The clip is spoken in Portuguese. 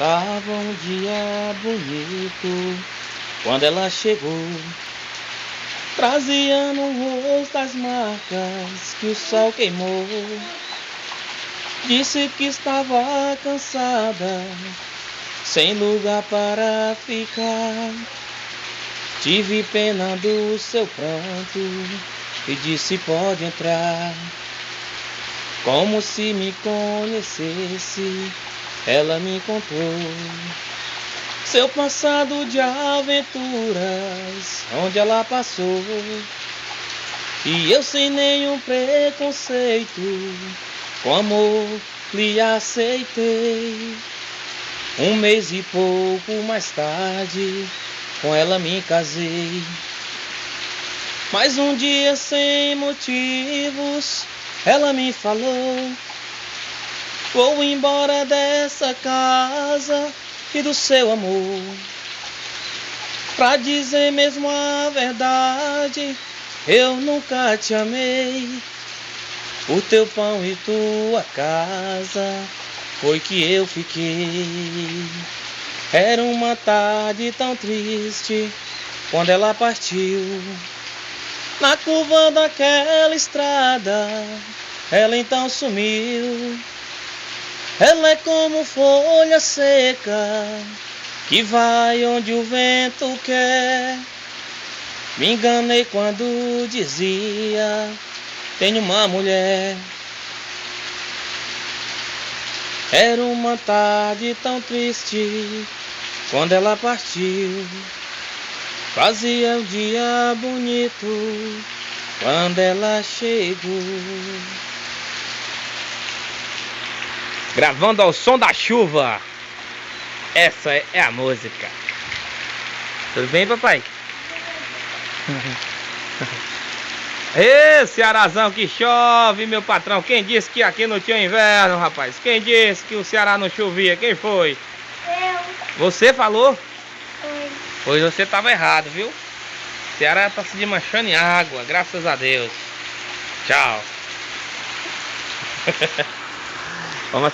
Tava um dia bonito quando ela chegou, trazia no rosto as marcas que o sol queimou. Disse que estava cansada, sem lugar para ficar. Tive pena do seu pranto e disse: pode entrar. Como se me conhecesse, ela me contou seu passado de aventuras, onde ela passou. E eu, sem nenhum preconceito, com amor lhe aceitei. Um mês e pouco mais tarde, com ela me casei. Mas um dia, sem motivos, ela me falou: vou embora dessa casa e do seu amor. Pra dizer mesmo a verdade, eu nunca te amei. Por teu pão e tua casa foi que eu fiquei. Era uma tarde tão triste quando ela partiu. Na curva daquela estrada, ela então sumiu. Ela é como folha seca que vai onde o vento quer. Me enganei quando dizia: tenho uma mulher. Era uma tarde tão triste quando ela partiu. Fazia um dia bonito quando ela chegou. Gravando ao som da chuva. Essa é a música. Tudo bem, papai? Ê, Cearazão que chove, meu patrão. Quem disse que aqui não tinha inverno, rapaz? Quem disse que o Ceará não chovia? Quem foi? Eu. Você falou? Foi. Pois você estava errado, viu? O Ceará está se desmanchando em água, graças a Deus. Tchau. Vamos